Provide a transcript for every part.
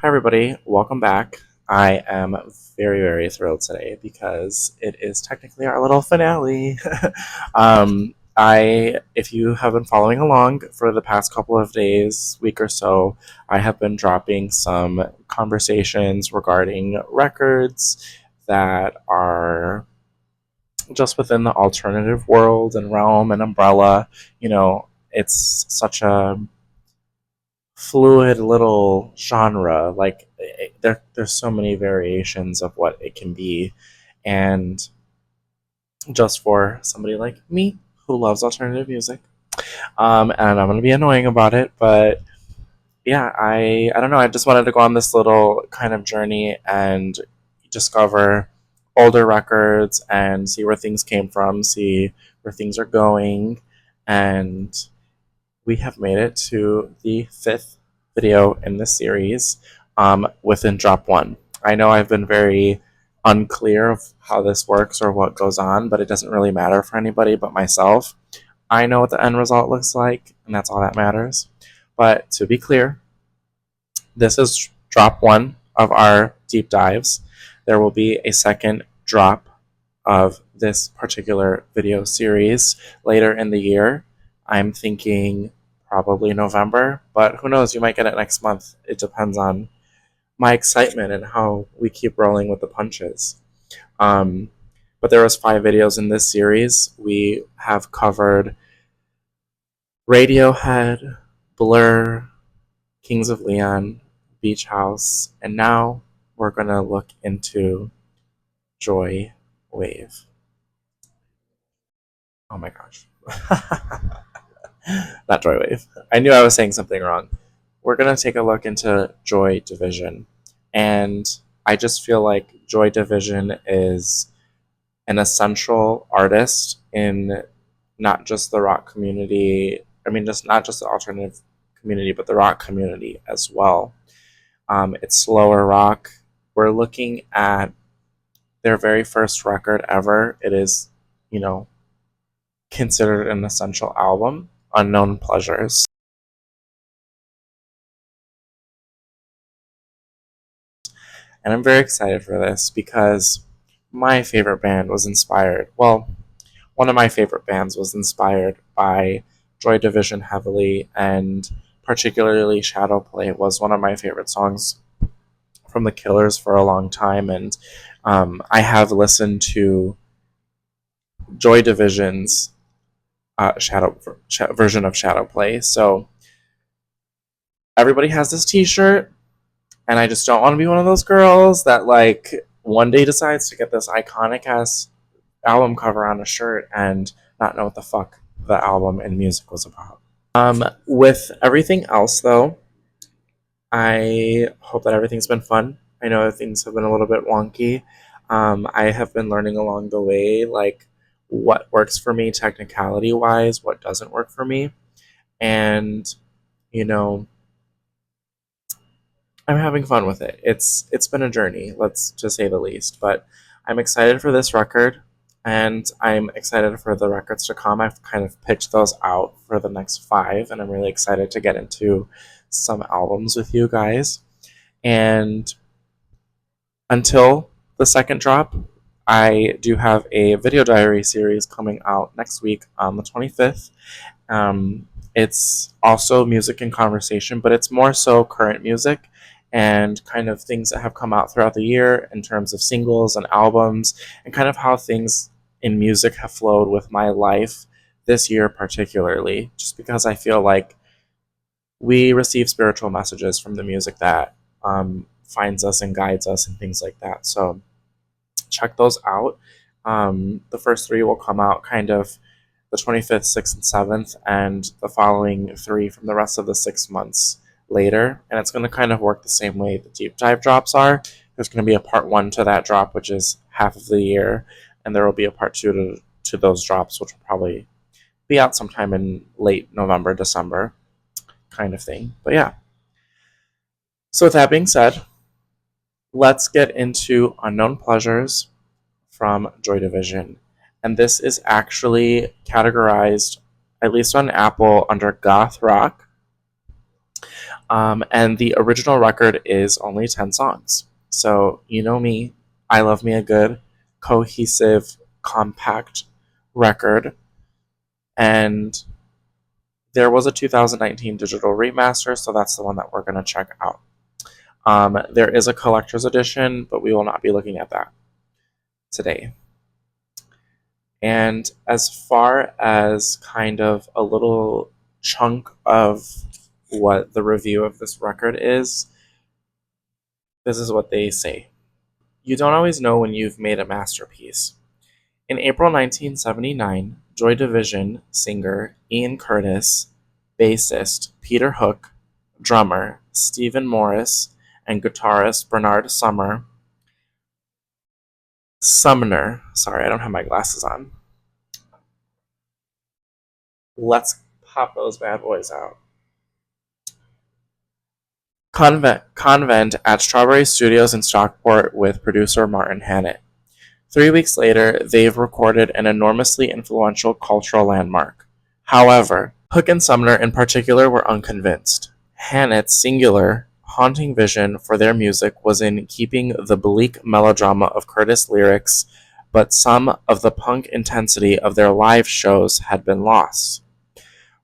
Hi, everybody. Welcome back. I am very, very thrilled today because it is technically our little finale. If you have been following along for the past couple of days, week or so, I have been dropping some conversations regarding records that are just within the alternative world and realm and umbrella. It's such a fluid little genre. Like there's so many variations of what it can be, and just for somebody like me who loves alternative music, and I'm gonna be annoying about it, but yeah, I don't know. I just wanted to go on this little kind of journey and discover older records and see where things came from, see where things are going, and we have made it to the fifth video in this series within drop one. I know I've been very unclear of how this works or what goes on, but it doesn't really matter for anybody but myself. I know what the end result looks like, and that's all that matters. But to be clear, this is drop one of our deep dives. There will be a second drop of this particular video series later in the year. I'm thinking probably November, but who knows? You might get it next month. It depends on my excitement and how we keep rolling with the punches. Um, but there was 5 videos in this series. We have covered Radiohead, Blur, Kings of Leon, Beach House, and now we're gonna look into Joy Wave. Oh my gosh. Not Joy Wave. I knew I was saying something wrong. We're going to take a look into Joy Division. And I just feel like Joy Division is an essential artist in not just the rock community. I mean, just not just the alternative community, but the rock community as well. It's slower rock. We're looking at their very first record ever. It is, considered an essential album, Unknown Pleasures. And I'm very excited for this because my favorite band was inspired, well, one of my favorite bands was inspired by Joy Division heavily, and particularly Shadow Play was one of my favorite songs from The Killers for a long time. And I have listened to Joy Division's version of Shadow Play. So everybody has this t-shirt, and I just don't want to be one of those girls that like one day decides to get this iconic ass album cover on a shirt and not know what the fuck the album and music was about. With everything else though, I hope that everything's been fun. I know things have been a little bit wonky. I have been learning along the way, like what works for me technicality wise, what doesn't work for me, and you know, I'm having fun with it. It's been a journey, let's just say the least. But I'm excited for this record, and I'm excited for the records to come. I've kind of picked those out for the next 5, and I'm really excited to get into some albums with you guys. And until the second drop, I do have a video diary series coming out next week on the 25th. It's also music and conversation, but it's more so current music and kind of things that have come out throughout the year in terms of singles and albums, and kind of how things in music have flowed with my life this year, particularly, just because I feel like we receive spiritual messages from the music that finds us and guides us and things like that. So check those out. The first 3 will come out kind of the 25th, 6th, and 7th, and the following 3 from the rest of the 6 months later. And it's going to kind of work the same way the deep dive drops are. There's going to be a part 1 to that drop, which is half of the year, and there will be a part 2 to those drops, which will probably be out sometime in late November, December kind of thing. But yeah. So with that being said, let's get into Unknown Pleasures from Joy Division. And this is actually categorized, at least on Apple, under goth rock. And the original record is only 10 songs. So, you know me, I love me a good, cohesive, compact record. And there was a 2019 digital remaster, so that's the one that we're going to check out. There is a collector's edition, but we will not be looking at that today. And as far as kind of a little chunk of what the review of this record is, this is what they say. You don't always know when you've made a masterpiece. In April 1979, Joy Division singer Ian Curtis, bassist Peter Hook, drummer Stephen Morris, and guitarist Bernard Sumner, sorry, I don't have my glasses on. Let's pop those bad boys out. Convent at Strawberry Studios in Stockport with producer Martin Hannett. 3 weeks later, they've recorded an enormously influential cultural landmark. However, Hook and Sumner in particular were unconvinced. Hannett's singular, haunting vision for their music was in keeping the bleak melodrama of Curtis' lyrics, but some of the punk intensity of their live shows had been lost.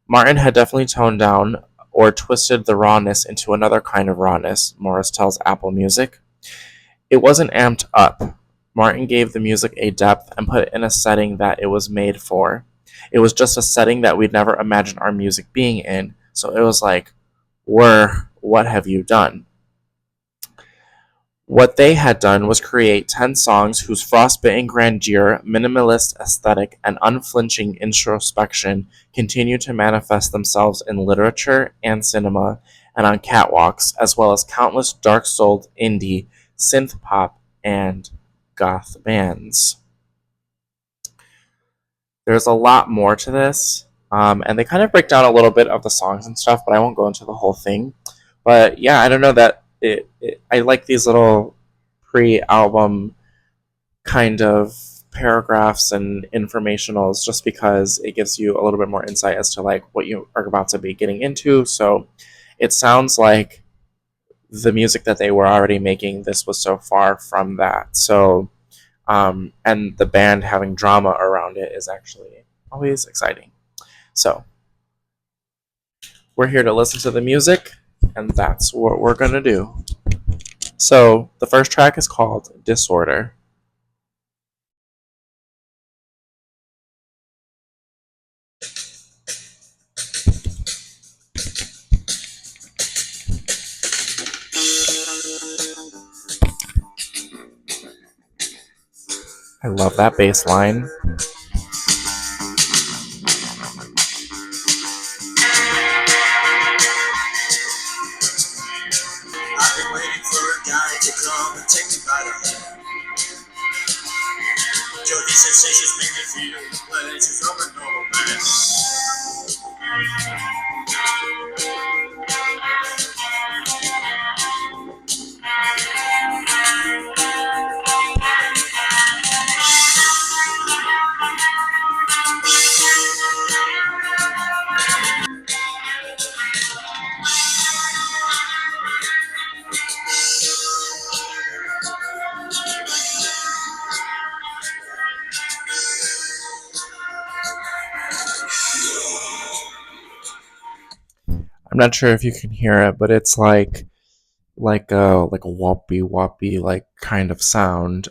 Martin had definitely toned down or twisted the rawness into another kind of rawness, Morris tells Apple Music. It wasn't amped up. Martin gave the music a depth and put it in a setting that it was made for. It was just a setting that we'd never imagined our music being in, so it was like, what have you done? What they had done was create 10 songs whose frostbitten grandeur, minimalist aesthetic, and unflinching introspection continue to manifest themselves in literature and cinema and on catwalks, as well as countless dark-souled indie, synth pop, and goth bands. There's a lot more to this, and they kind of break down a little bit of the songs and stuff, but I won't go into the whole thing. But yeah, I don't know that I like these little pre-album kind of paragraphs and informationals just because it gives you a little bit more insight as to like what you are about to be getting into. So it sounds like the music that they were already making, this was so far from that. So and the band having drama around it is actually always exciting. So we're here to listen to the music, and that's what we're gonna do. So the first track is called Disorder. I love that bass line. I've been waiting for a guy to come and take me by the hand. Jody sensations make me feel the pleasures of a normal man. I'm not sure if you can hear it, but it's like a whoppy whoppy like kind of sound.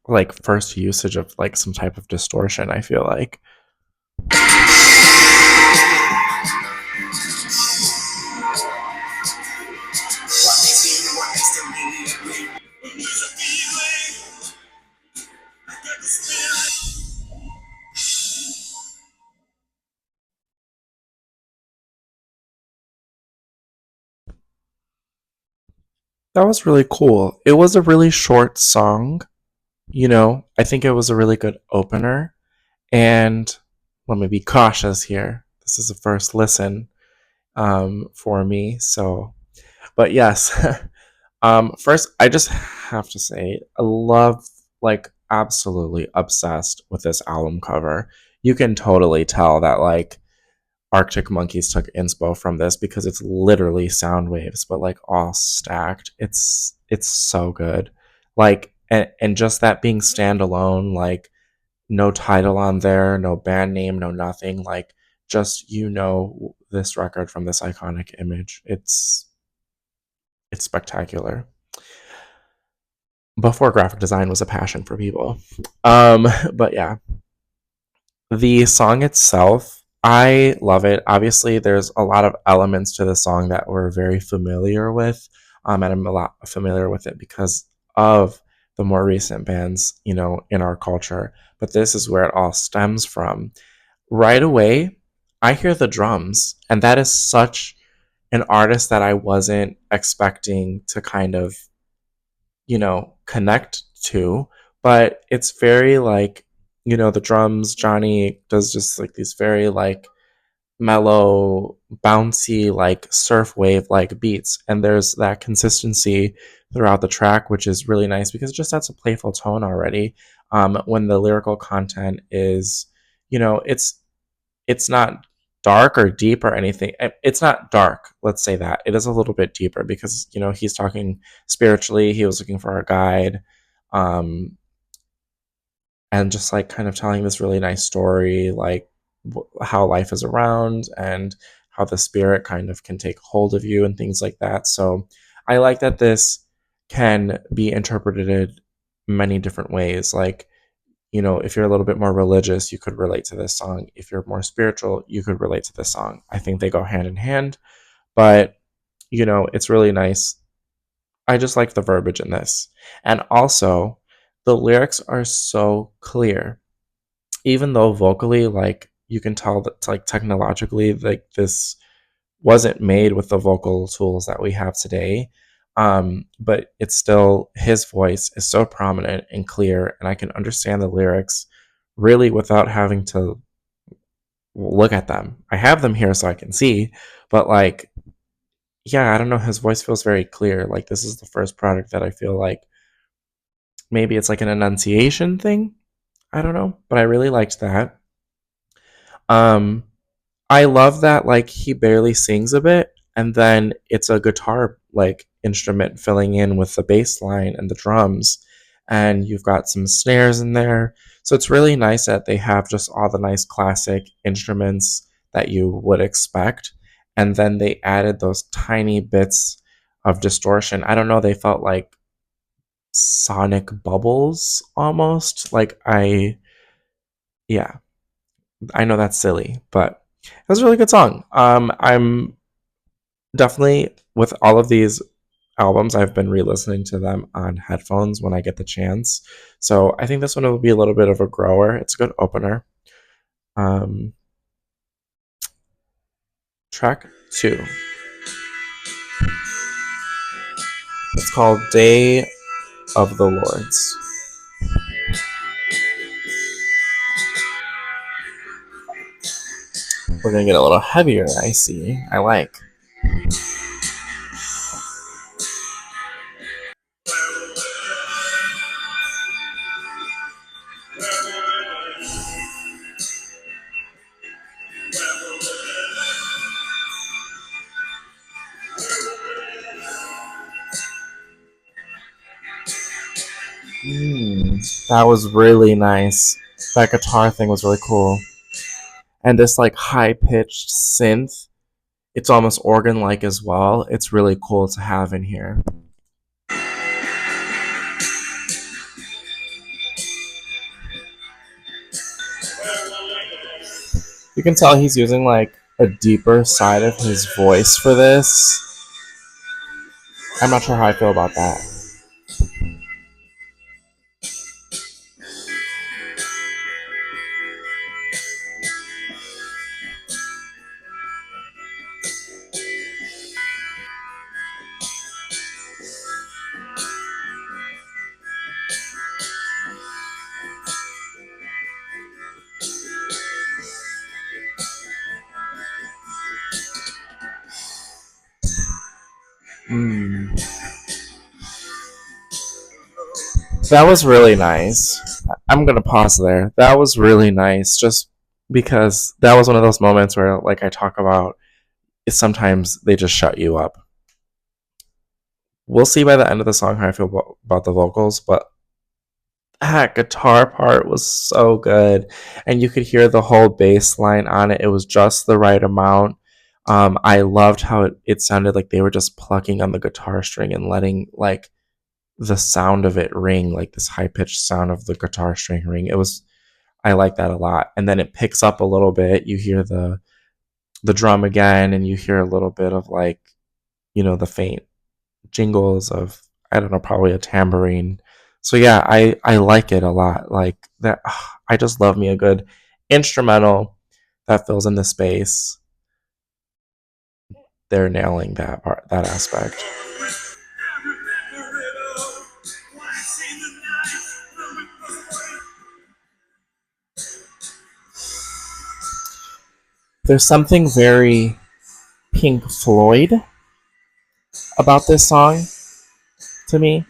Like first usage of like some type of distortion, I feel like. That was really cool. It was a really short song, I think it was a really good opener. And let me be cautious here. This is a first listen for me. So, but yes. First, I just have to say, I love, like, absolutely obsessed with this album cover. You can totally tell that, like, Arctic Monkeys took inspo from this because it's literally sound waves, but like all stacked. It's so good. Like and just that being standalone, like no title on there, no band name, no nothing. Like just this record from this iconic image. It's spectacular. Before graphic design was a passion for people. But yeah, the song itself, I love it. Obviously, there's a lot of elements to the song that we're very familiar with, and I'm a lot familiar with it because of the more recent bands, in our culture. But this is where it all stems from. Right away, I hear the drums, and that is such an artist that I wasn't expecting to kind of connect to, but it's very like, the drums, Johnny does just like these very like mellow, bouncy, like surf wave like beats. And there's that consistency throughout the track, which is really nice because it just sets a playful tone already. When the lyrical content is, it's not dark or deep or anything. It's not dark, let's say that. It is a little bit deeper because, he's talking spiritually. He was looking for a guide. Um, and just like kind of telling this really nice story, like how life is around and how the spirit kind of can take hold of you and things like that. So I like that this can be interpreted many different ways. Like, if you're a little bit more religious, you could relate to this song. If you're more spiritual, you could relate to this song. I think they go hand in hand, but it's really nice. I just like the verbiage in this. And also, the lyrics are so clear. Even though vocally, like, you can tell that, like, technologically, like, this wasn't made with the vocal tools that we have today. But it's still, his voice is so prominent and clear, and I can understand the lyrics really without having to look at them. I have them here so I can see, but like, yeah, I don't know. His voice feels very clear. Like, this is the first product that I feel like maybe it's like an enunciation thing. I don't know, but I really liked that. Um, I love that like he barely sings a bit and then it's a guitar like instrument filling in with the bass line and the drums and you've got some snares in there. So it's really nice that they have just all the nice classic instruments that you would expect and then they added those tiny bits of distortion. I don't know, they felt like sonic bubbles almost. Like yeah, I know that's silly, but it was a really good song. I'm definitely with all of these albums, I've been re-listening to them on headphones when I get the chance. So I think this one will be a little bit of a grower. It's a good opener. Um, Track 2. It's called Day of the Lords. We're gonna get a little heavier, I see. I like. That was really nice. That guitar thing was really cool. And this like high pitched synth, it's almost organ like as well. It's really cool to have in here. You can tell he's using like a deeper side of his voice for this. I'm not sure how I feel about that. Mm. That was really nice. I'm gonna pause there. That was really nice. Just because that was one of those moments where, like I talk about, sometimes they just shut you up. We'll see by the end of the song how I feel about the vocals, but that guitar part was so good, and you could hear the whole bass line on it. It was just the right amount. I loved how it sounded like they were just plucking on the guitar string and letting like the sound of it ring, like this high pitched sound of the guitar string ring. It was I like that a lot. And then it picks up a little bit. You hear the drum again, and you hear a little bit of like the faint jingles of, I don't know, probably a tambourine. So yeah, I like it a lot. Like that, I just love me a good instrumental that fills in the space. They're nailing that part, that aspect. There's something very Pink Floyd about this song to me.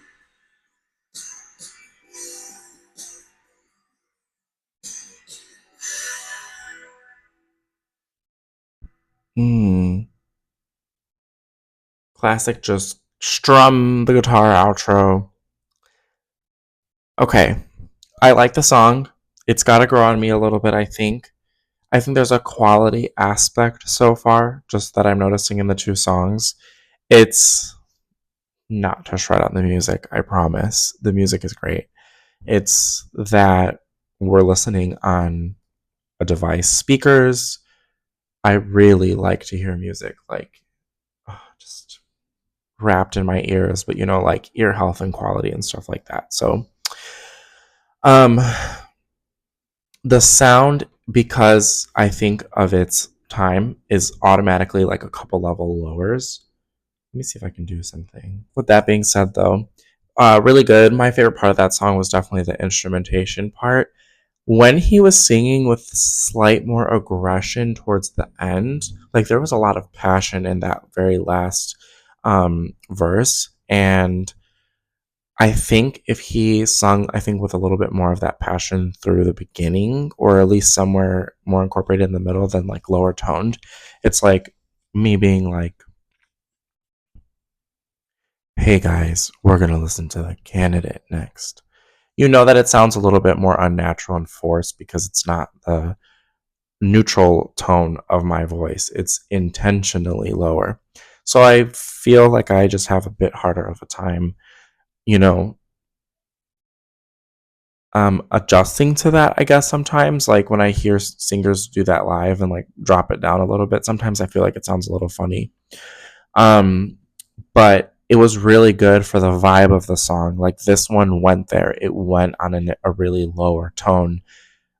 Hmm. Classic, just strum the guitar outro. Okay, I like the song. It's got to grow on me a little bit, I think. I think there's a quality aspect so far, just that I'm noticing in the two songs. It's not to shred on the music, I promise. The music is great. It's that we're listening on a device, speakers. I really like to hear music, like, just wrapped in my ears, but like ear health and quality and stuff like that. So, um, the sound, because I think of its time, is automatically like a couple level lowers. Let me see if I can do something. With that being said, though, really good. My favorite part of that song was definitely the instrumentation part. When he was singing with slight more aggression towards the end, like there was a lot of passion in that very last verse. And I think if he sung, I think with a little bit more of that passion through the beginning, or at least somewhere more incorporated in the middle than like lower toned, it's like me being like, hey guys, we're going to listen to the candidate next. You know that it sounds a little bit more unnatural and forced because it's not the neutral tone of my voice, it's intentionally lower. So I feel like I just have a bit harder of a time, you know, adjusting to that, I guess. Sometimes, like when I hear singers do that live and like drop it down a little bit, sometimes I feel like it sounds a little funny. um but it was really good for the vibe of the song. Like this one went there, it went on a really lower tone,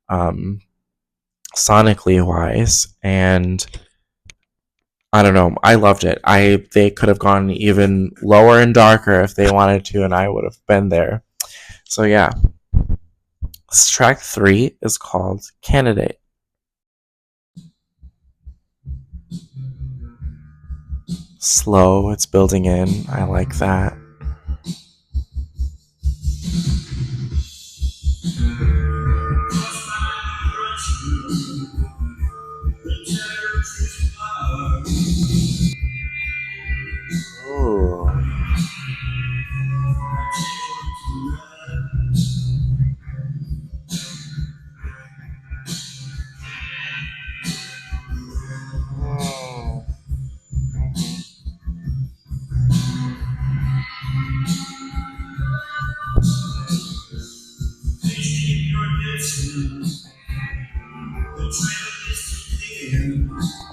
um sonically wise, and I don't know, I loved it. They could have gone even lower and darker if they wanted to, and I would have been there. So yeah, track 3 is called Candidate. Slow, it's building in. I like that. Ooh.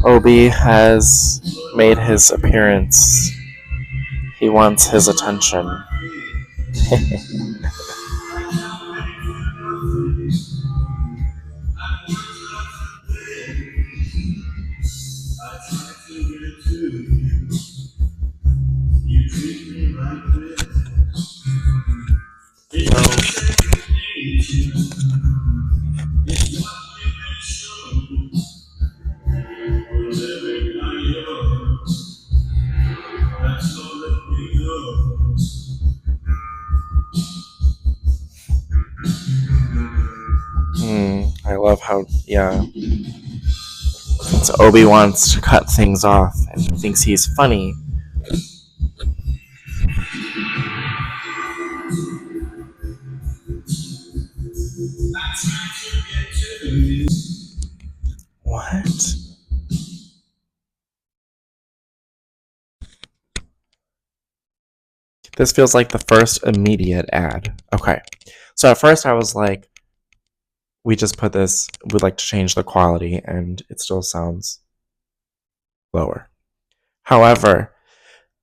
Obi has made his appearance. He wants his attention. love how, yeah, so Obi wants to cut things off and thinks he's funny. What? This feels like the first immediate ad. Okay. So at first I was like, we just put this, we'd like to change the quality, and it still sounds lower. However,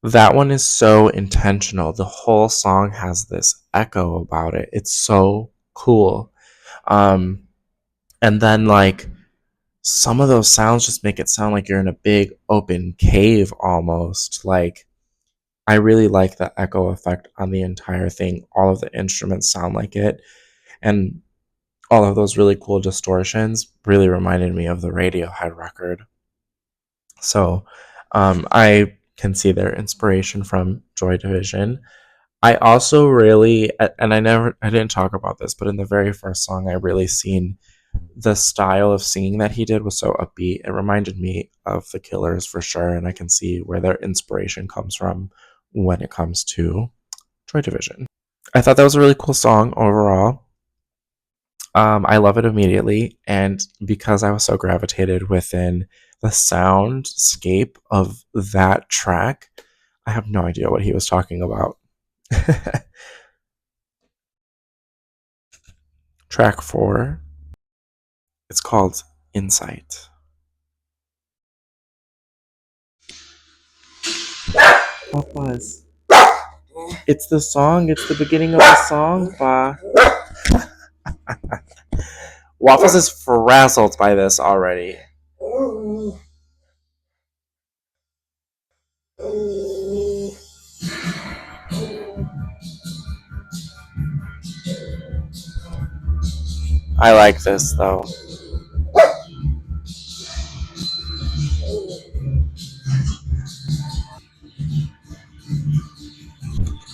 that one is so intentional. The whole song has this echo about it. It's so cool. Um, and then, like, some of those sounds just make it sound like you're in a big open cave almost. Like, I really like the echo effect on the entire thing. All of the instruments sound like it. And all of those really cool distortions really reminded me of the Radiohead record. So I can see their inspiration from Joy Division. I also really, and I didn't talk about this, but in the very first song, I really seen the style of singing that he did was so upbeat. It reminded me of the Killers for sure, and I can see where their inspiration comes from when it comes to Joy Division. I thought that was a really cool song overall. I love it immediately, and because I was so gravitated within the soundscape of that track, I have no idea what he was talking about. Track 4, it's called Insight. What was? It's the song, it's the beginning of the song, Fa. Waffles is frazzled by this already. I like this though.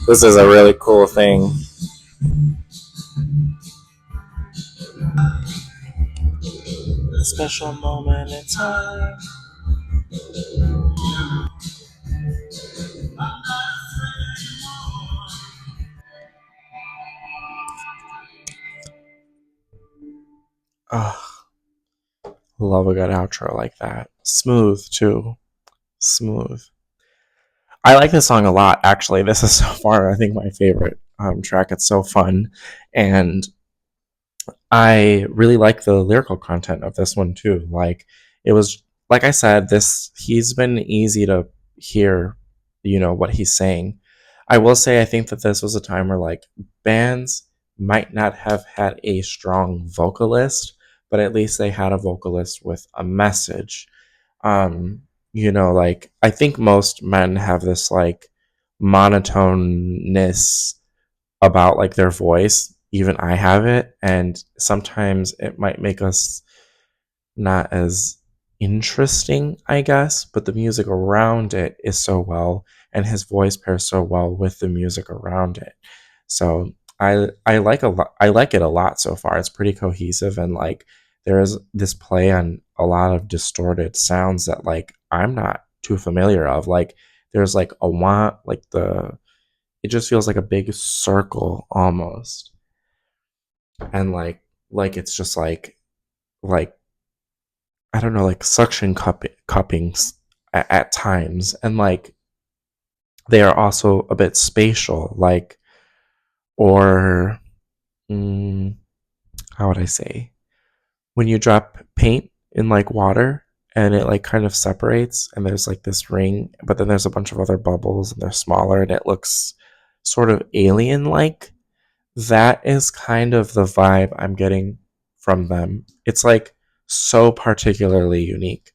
This is a really cool thing. A special moment in time. Ugh, love a good outro like that. Smooth too. Smooth. I like this song a lot, actually. This is so far, I think, my favorite track. It's so fun. And I really like the lyrical content of this one too. Like it was like I said, this he's been easy to hear, what he's saying. I will say I think that this was a time where like bands might not have had a strong vocalist, but at least they had a vocalist with a message. Like I think most men have this like monotoneness about like their voice. Even I have it, and sometimes it might make us not as interesting, I guess, but the music around it is so well, and his voice pairs so well with the music around it. So I like a lot. I like it a lot so far. It's pretty cohesive, and like there is this play on a lot of distorted sounds that like I'm not too familiar of. Like there's like a want, like the it just feels like a big circle almost, and like it's just like I don't know, like suction cuppings at times, and like they are also a bit spatial, like or mm, how would I say when you drop paint in like water and it like kind of separates and there's like this ring, but then there's a bunch of other bubbles and they're smaller and it looks sort of alien like. That is kind of the vibe I'm getting from them. It's like so particularly unique.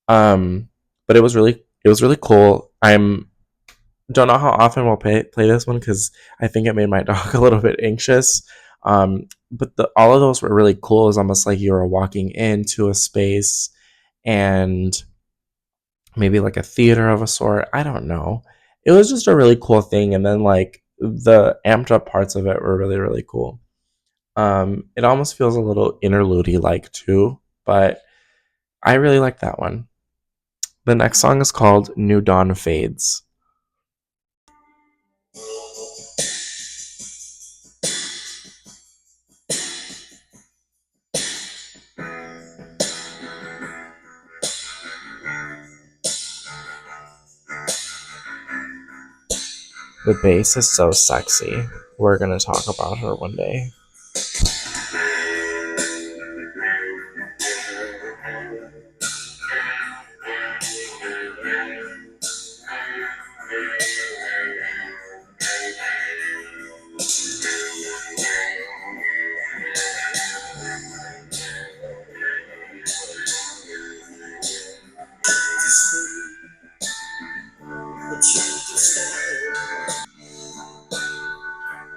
Um, but it was really cool. I'm don't know how often we'll play this one because I think it made my dog a little bit anxious. But all of those were really cool. It was almost like you were walking into a space and maybe like a theater of a sort. I don't know. It was just a really cool thing. And then like the amped up parts of it were really, really cool. It almost feels a little interlude like too, but I really like that one. The next song is called New Dawn Fades. The bass is so sexy. We're gonna talk about her one day.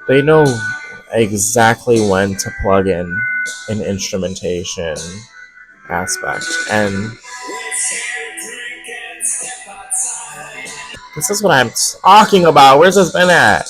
They know exactly when to plug in an instrumentation aspect, and this is what I'm talking about. Where's this been at?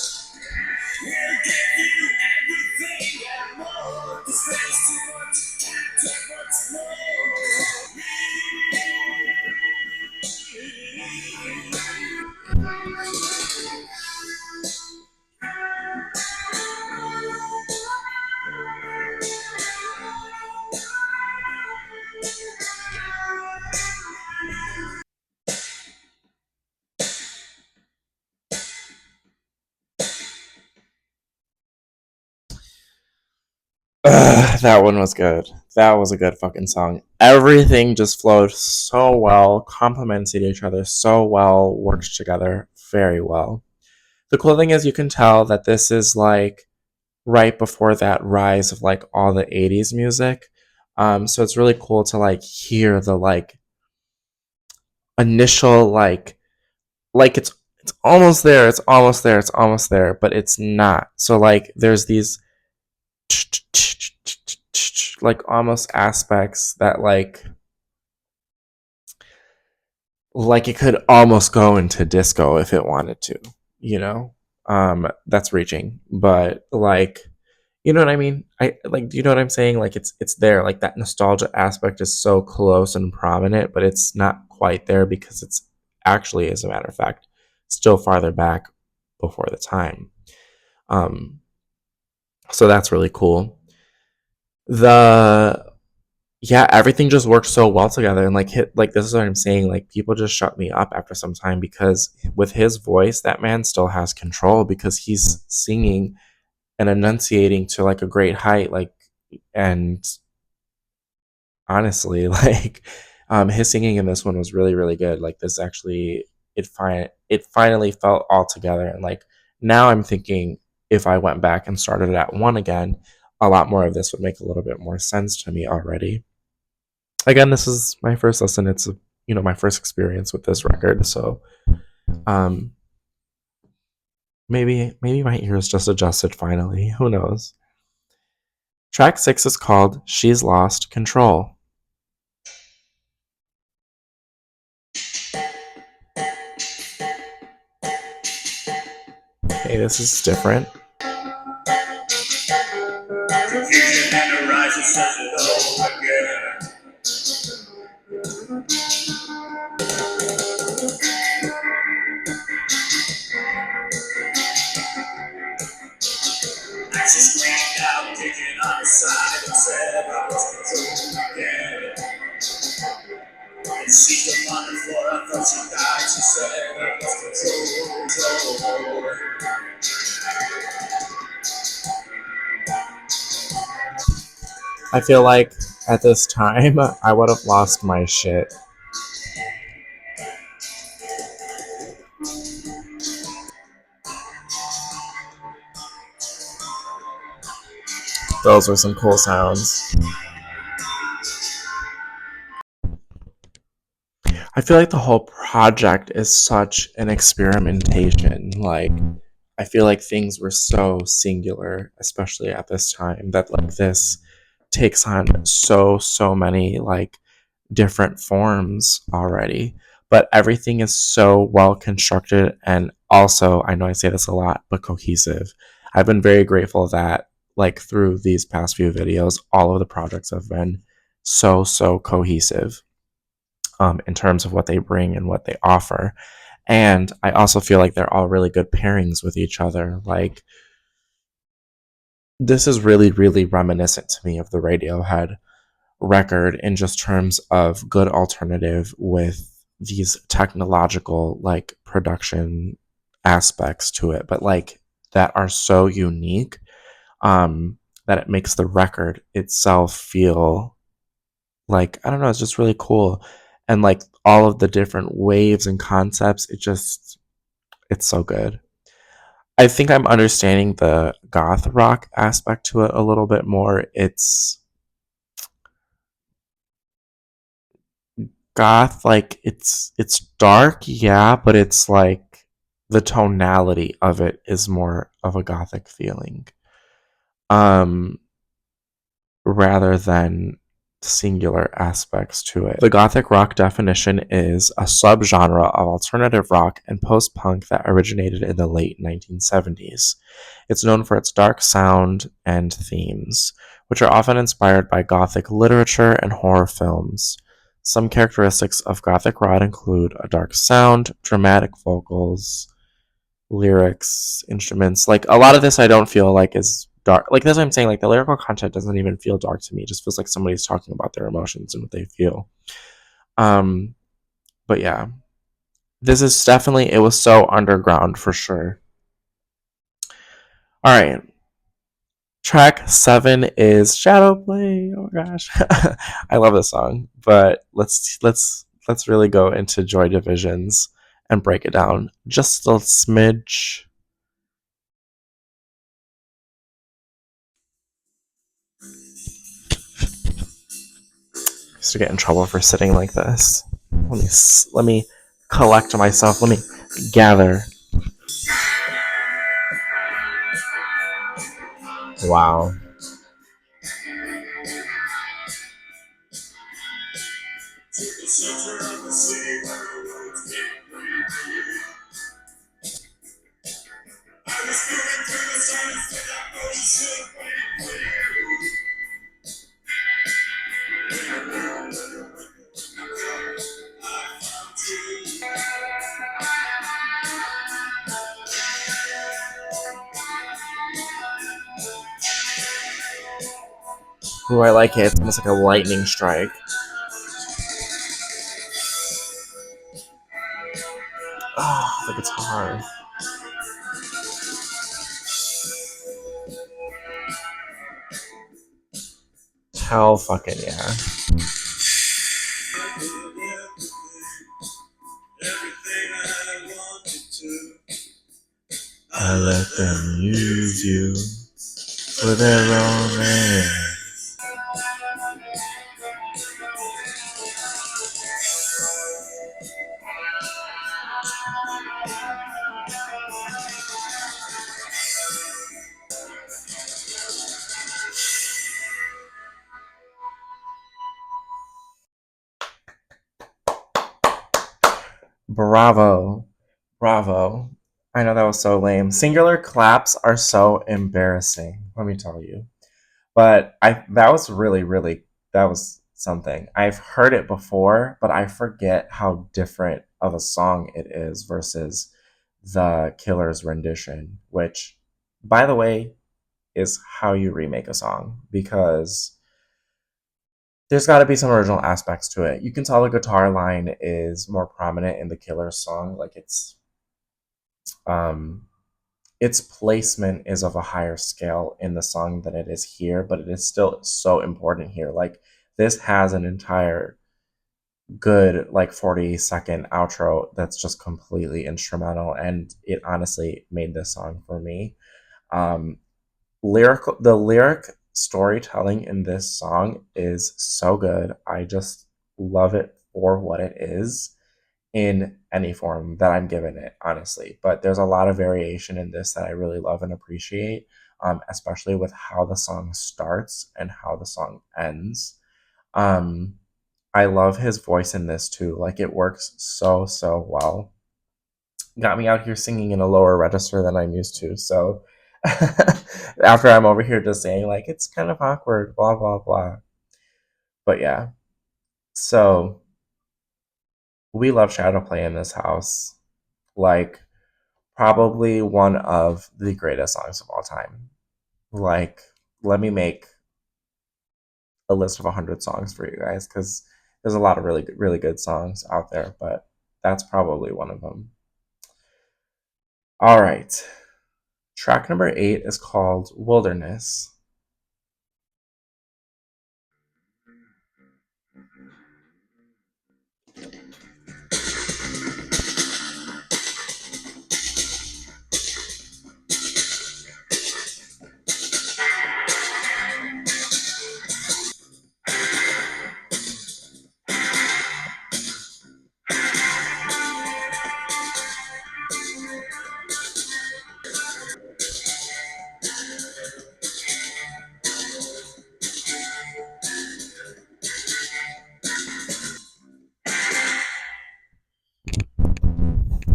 That one was good. That was a good fucking song. Everything just flowed so well, complemented each other so well, worked together very well. The cool thing is you can tell that this is like right before that rise of like all the 80s music. So it's really cool to like hear the like initial like it's almost there, it's almost there, it's almost there, but it's not. So like there's these like almost aspects that like it could almost go into disco if it wanted to, you know. That's reaching, but like, you know what I mean? I like, do you know what I'm saying? Like it's there, like that nostalgia aspect is so close and prominent, but it's not quite there because it's actually, as a matter of fact, still farther back before the time. um so that's really cool. The Yeah, everything just works so well together, and like hit like this is what I'm saying, like people just shut me up after some time because with his voice that man still has control because he's singing and enunciating to like a great height, like, and honestly like his singing in this one was really really good. Like this actually, it finally felt all together, and like now I'm thinking if I went back and started at one again, a lot more of this would make a little bit more sense to me already. Again, this is my first listen. It's my first experience with this record, so um, maybe my ears just adjusted finally. Who knows? Track 6 is called "She's Lost Control." Okay, this is different. I feel like at this time I would have lost my shit. Those were some cool sounds. I feel like the whole project is such an experimentation. Like, I feel like things were so singular, especially at this time, that like this takes on so many like different forms already. But everything is so well constructed, and also I know I say this a lot, but cohesive. I've been very grateful that like through these past few videos, all of the projects have been so cohesive in terms of what they bring and what they offer. And I also feel like they're all really good pairings with each other. Like, this is really reminiscent to me of the Radiohead record in just terms of good alternative with these technological like production aspects to it, but like that are so unique that it makes the record itself feel like, I don't know, it's just really cool. And like all of the different waves and concepts, it's so good. I think I'm understanding the goth rock aspect to it a little bit more. It's goth, like it's dark, yeah, but it's like the tonality of it is more of a gothic feeling. Um Rather than singular aspects to it. The Gothic rock definition is a subgenre of alternative rock and post punk that originated in the late 1970s. It's known for its dark sound and themes, which are often inspired by Gothic literature and horror films. Some characteristics of Gothic rock include a dark sound, dramatic vocals, lyrics, instruments. Like a lot of this I don't feel like is dark. Like that's what I'm saying. Like the lyrical content doesn't even feel dark to me. It just feels like somebody's talking about their emotions and what they feel. Um, but yeah. This is definitely, it was so underground for sure. Alright. Track 7 is Shadow Play. Oh my gosh. I love this song. But let's really go into Joy Divisions and break it down just a smidge. To get in trouble for sitting like this. Let me collect myself. Let me gather. Wow. Ooh, I like it. It's almost like a lightning strike. Oh, the guitar. Hell fucking yeah. I let them use you for their own end. Bravo. Bravo. I know that was so lame. Singular claps are so embarrassing, let me tell you. But I that was really that was something. I've heard it before, but I forget how different of a song it is versus the Killer's rendition, which by the way is how you remake a song because there's got to be some original aspects to it. You can tell the guitar line is more prominent in the Killer song, like um its placement is of a higher scale in the song than it is here, but it is still so important here. Like this has an entire good like 40-second outro that's just completely instrumental, and it honestly made this song for me. Um the lyric storytelling in this song is so good. I just love it for what it is in any form that I'm giving it, honestly. But there's a lot of variation in this that I really love and appreciate, especially with how the song starts and how the song ends. Um, I love his voice in this too. Like it works so well. Got me out here singing in a lower register than I'm used to. So After I'm over here just saying, like, it's kind of awkward, blah, blah, blah. But yeah, so we love shadow play in this house. Like, probably one of the greatest songs of all time. Like, let me make a list of 100 songs for you guys because there's a lot of really good songs out there, but that's probably one of them. All right. Track number 8 is called Wilderness.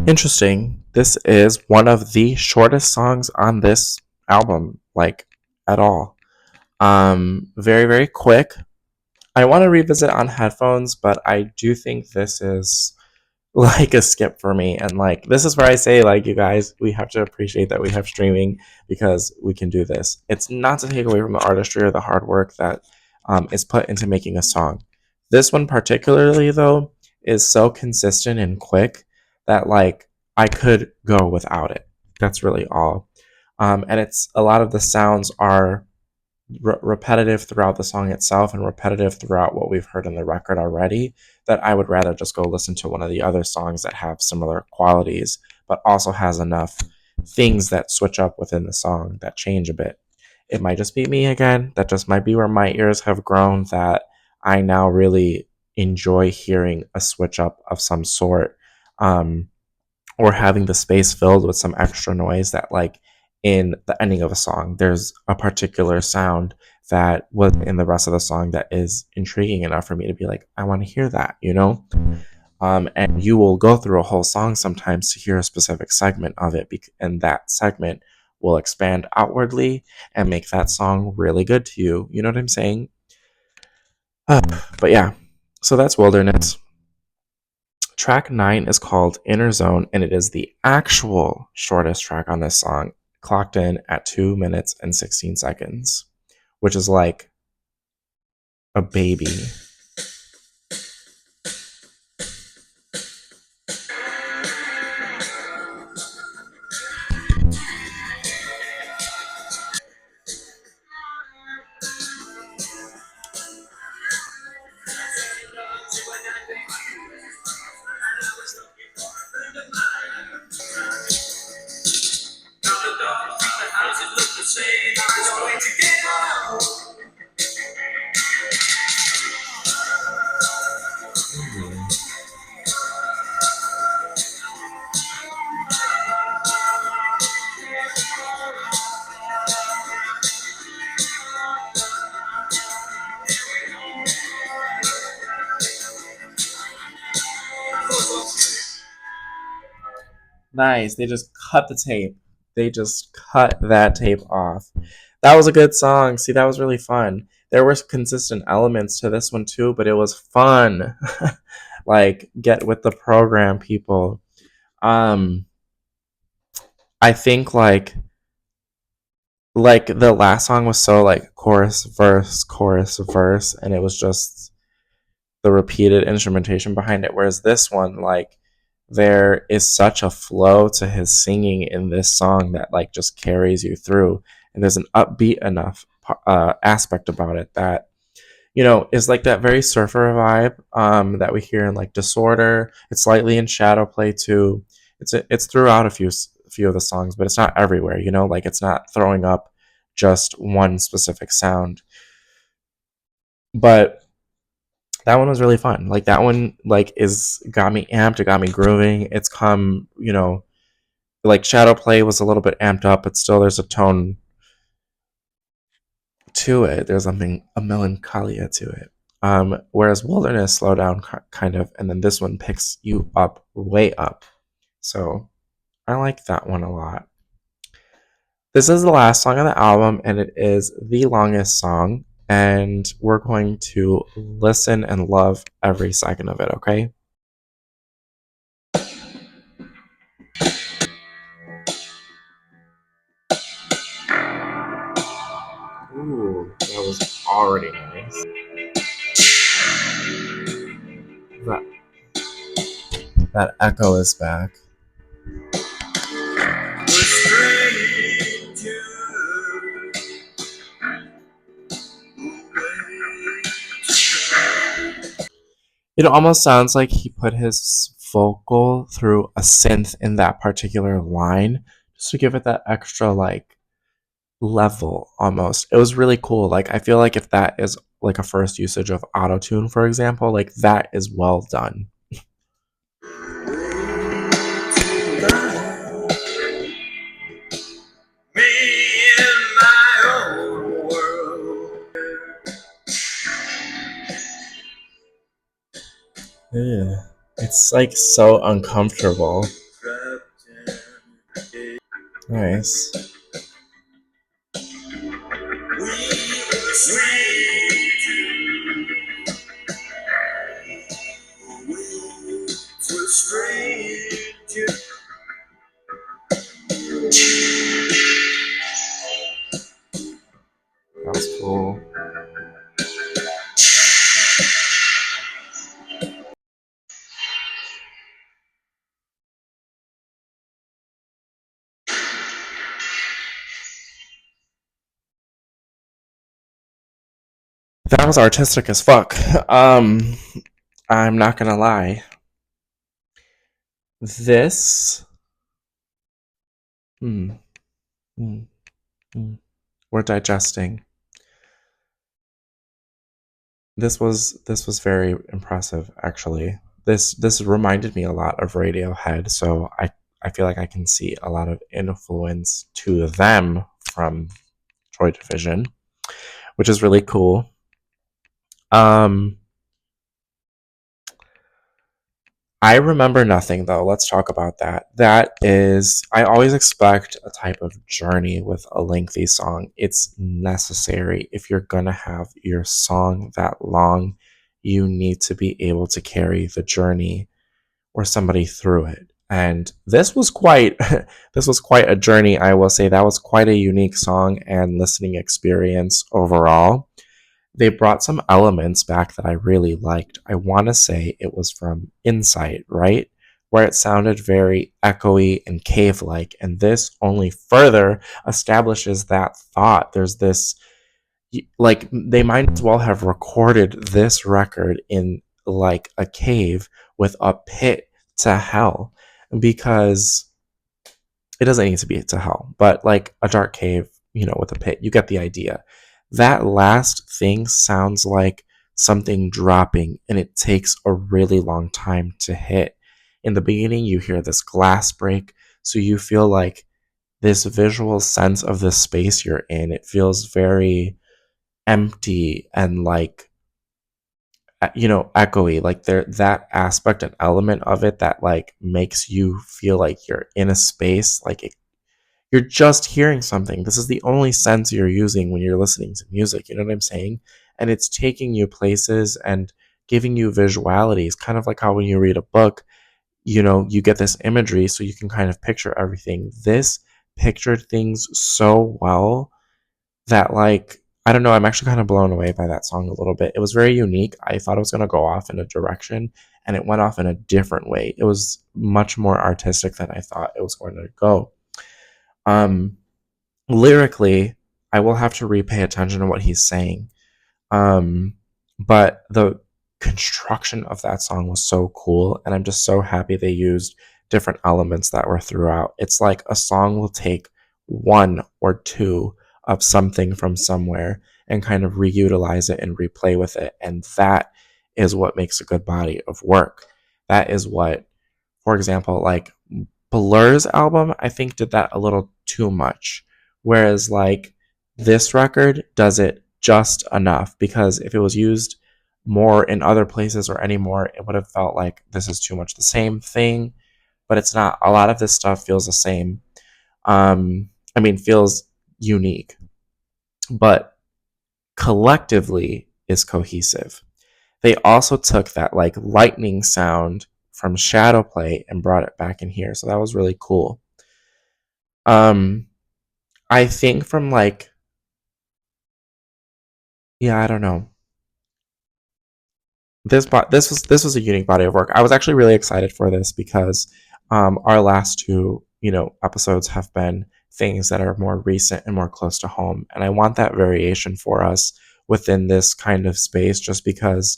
Interesting. This is one of the shortest songs on this album, like at all. Very quick. I want to revisit on headphones, but I do think this is like a skip for me. And like this is where I say, like, you guys, we have to appreciate that we have streaming because we can do this. It's not to take away from the artistry or the hard work that is put into making a song. This one particularly though is so consistent and quick that like I could go without it. That's really all. And it's a lot of the sounds are repetitive throughout the song itself and repetitive throughout what we've heard in the record already, that I would rather just go listen to one of the other songs that have similar qualities, but also has enough things that switch up within the song that change a bit. It might just be me again. That just might be where my ears have grown, that I now really enjoy hearing a switch up of some sort. Or having the space filled with some extra noise that, like, in the ending of a song there's a particular sound that was in the rest of the song that is intriguing enough for me to be like, I want to hear that, you know. And you will go through a whole song sometimes to hear a specific segment of it, and that segment will expand outwardly and make that song really good to you, you know what I'm saying? But yeah, so that's Wilderness. Track 9 is called Inner Zone, and it is the actual shortest track on this song, clocked in at 2 minutes and 16 seconds, which is like a baby. Nice. They just cut the tape. They just cut that tape off. That was a good song. See, that was really fun. There were consistent elements to this one too, but it was fun. Like, get with the program, people. Um, I think like the last song was so like chorus verse, and it was just the repeated instrumentation behind it, whereas this one, like, there is such a flow to his singing in this song that like just carries you through, and there's an upbeat enough aspect about it that, you know, is like that very surfer vibe that we hear in like Disorder. It's slightly in Shadow Play too. It's throughout a few of the songs, but it's not everywhere, you know, like it's not throwing up just one specific sound. But that one was really fun. Like that one, like, is got me amped. It got me grooving. It's come, you know, like Shadow Play was a little bit amped up, but still there's a tone to it. There's something, a melancholia to it. Whereas Wilderness slow down kind of, and then this one picks you up way up. So I like that one a lot. This is the last song on the album, and it is the longest song. And we're going to listen and love every second of it, okay? Ooh, that was already nice. That, that echo is back. It almost sounds like he put his vocal through a synth in that particular line just to give it that extra like level almost. It was really cool. Like I feel like if that is like a first usage of autotune, for example, like that is well done. Yeah. It's like so uncomfortable. Nice. That was cool. That was artistic as fuck. I'm not gonna lie. This. Hmm. Hmm. Hmm. We're digesting. This was very impressive actually. This reminded me a lot of Radiohead, so I feel like I can see a lot of influence to them from Joy Division, which is really cool. Um I remember nothing though. Let's talk about that. That is, I always expect a type of journey with a lengthy song. It's necessary. If you're going to have your song that long, you need to be able to carry the journey or somebody through it. And this was quite this was quite a journey, I will say. That was quite a unique song and listening experience overall. They brought some elements back that I really liked. I want to say it was from Insight, right? Where it sounded very echoey and cave like. And this only further establishes that thought. There's this, like, they might as well have recorded this record in like a cave with a pit to hell because it doesn't need to be to hell, but like a dark cave, with a pit. You get the idea. That last thing sounds like something dropping, and it takes a really long time to hit. In the beginning, you hear this glass break, so you feel like this visual sense of the space you're in. It feels very empty and like echoey. Like there, that aspect and element of it that like makes you feel like you're in a space, like you're just hearing something. This is the only sense you're using when you're listening to music. You know what I'm saying? And it's taking you places and giving you visualities, kind of like how when you read a book, you get this imagery so you can kind of picture everything. This pictured things so well that, like, I don't know, I'm actually kind of blown away by that song a little bit. It was very unique. I thought it was going to go off in a direction, and it went off in a different way. It was much more artistic than I thought it was going to go. Um, Lyrically, I will have to repay attention to what he's saying. Um, but the construction of that song was so cool, and I'm just so happy they used different elements that were throughout. It's like a song will take one or two of something from somewhere and kind of reutilize it and replay with it. And that is what makes a good body of work. That is what, for example, like Blur's album, I think did that a little too much. Whereas like this record does it just enough, because if it was used more in other places or anymore, it would have felt like this is too much the same thing, but it's not. A lot of this stuff feels the same. I mean, feels unique, but collectively is cohesive. They also took that like lightning sound from Shadowplay and brought it back in here. So that was really cool. Um, I think from like, yeah, I don't know. This was a unique body of work. I was actually really excited for this because our last two episodes have been things that are more recent and more close to home, and I want that variation for us within this kind of space, just because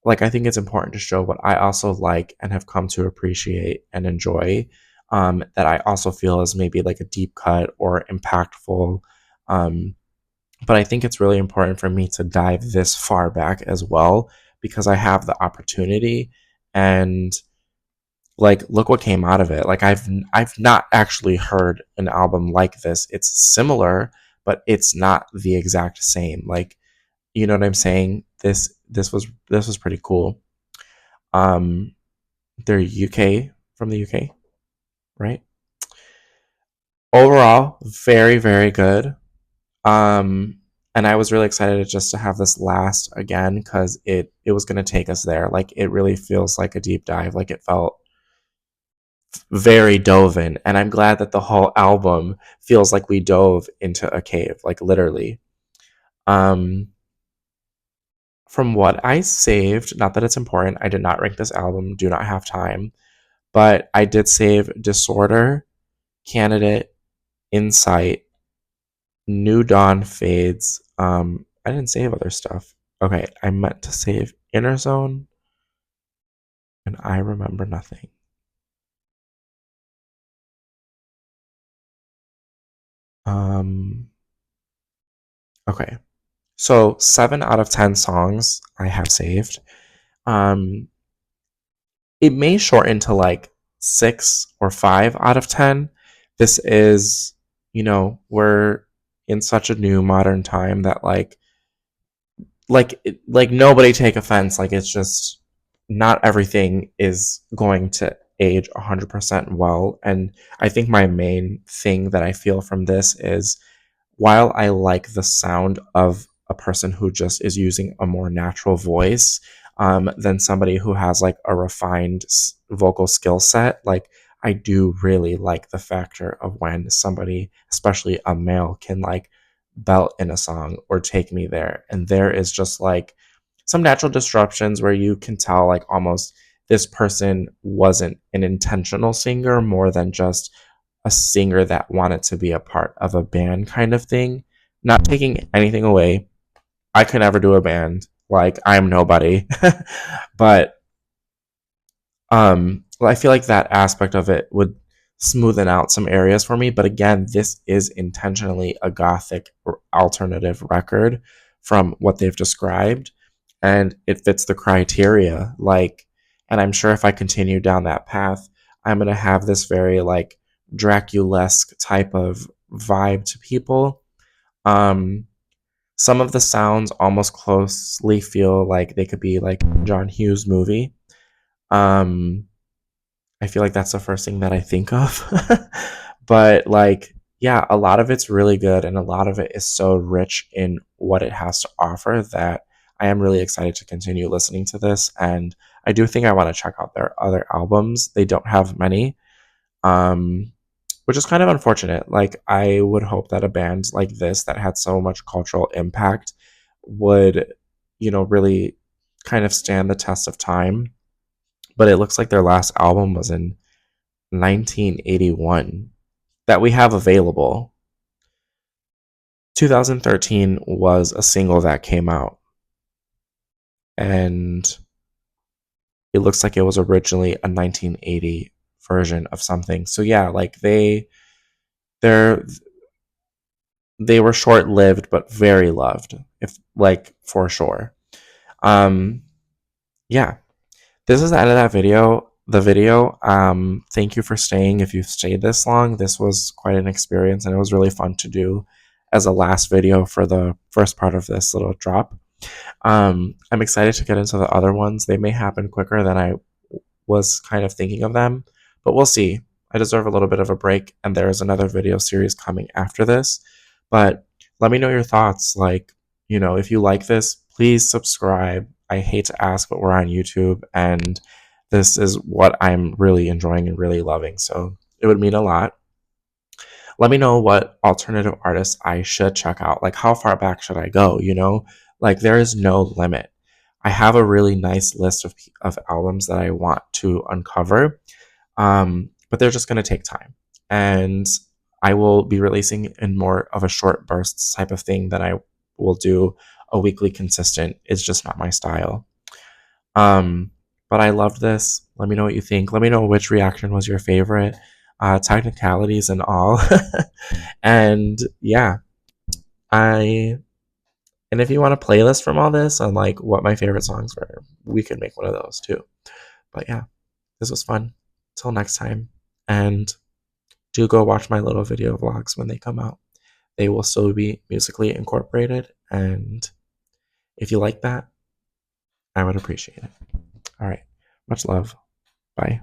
like I think it's important to show what I also like and have come to appreciate and enjoy. That I also feel is maybe like a deep cut or impactful. Um, but I think it's really important for me to dive this far back as well because I have the opportunity and like look what came out of it. Like I've not actually heard an album like this. It's similar, but it's not the exact same. Like you know what I'm saying? This was pretty cool. Um they're UK from the UK, right? Overall, very very good. Um, and I was really excited just to have this last again because it was going to take us there. Like it really feels like a deep dive. Like it felt very dove in, and I'm glad that the whole album feels like we dove into a cave, like literally. Um, from what I saved, not that it's important, I did not rank this album. Do not have time, but I did save Disorder, Candidate, Insight, New Dawn fades. I didn't save other stuff. Okay, I meant to save Inner Zone, and I remember nothing. Um, okay, so 7 out of 10 songs I have saved. Um, it may shorten to like 6 or 5 out of 10. This is, we're in such a new modern time that like nobody take offense, like it's just not everything is going to age 100% well, and I think my main thing that I feel from this is while I like the sound of a person who just is using a more natural voice than somebody who has like a refined vocal skill set, like I do really like the factor of when somebody, especially a male, can like belt in a song or take me there. And there is just like some natural disruptions where you can tell like almost this person wasn't an intentional singer more than just a singer that wanted to be a part of a band kind of thing. Not taking anything away. I could never do a band. Like I'm nobody. But well, I feel like that aspect of it would smoothen out some areas for me. But again, this is intentionally a gothic or alternative record from what they've described, and it fits the criteria. Like, and I'm sure if I continue down that path, I'm gonna have this very like Draculesque type of vibe to people. Um, some of the sounds almost closely feel like they could be like John Hughes movie. Um, I feel like that's the first thing that I think of. But like, yeah, a lot of it's really good and a lot of it is so rich in what it has to offer that I am really excited to continue listening to this. And I do think I want to check out their other albums. They don't have many, um, which is kind of unfortunate. Like, I would hope that a band like this that had so much cultural impact would, really kind of stand the test of time. But it looks like their last album was in 1981 that we have available. 2013 was a single that came out, and it looks like it was originally a 1980 version of something. So yeah, like they're they were short lived but very loved, if like for sure. Um, yeah, this is the end of that video. The video. Thank you for staying. If you've stayed this long, this was quite an experience, and it was really fun to do as a last video for the first part of this little drop. I'm excited to get into the other ones. They may happen quicker than I was kind of thinking of them, but we'll see. I deserve a little bit of a break, and there is another video series coming after this. But let me know your thoughts. Like, if you like this, please subscribe. I hate to ask, but we're on YouTube, and this is what I'm really enjoying and really loving. So it would mean a lot. Let me know what alternative artists I should check out. Like, how far back should I go? Like, there is no limit. I have a really nice list of albums that I want to uncover, but they're just going to take time. And I will be releasing in more of a short bursts type of thing than I will do a weekly consistent. It's just not my style. Um, but I loved this. Let me know what you think. Let me know which reaction was your favorite, technicalities and all. And yeah, I and if you want a playlist from all this on like what my favorite songs were, we could make one of those too. But yeah, this was fun. Till next time. And do go watch my little video vlogs when they come out. They will still be musically incorporated. And if you like that, I would appreciate it. All right. Much love. Bye.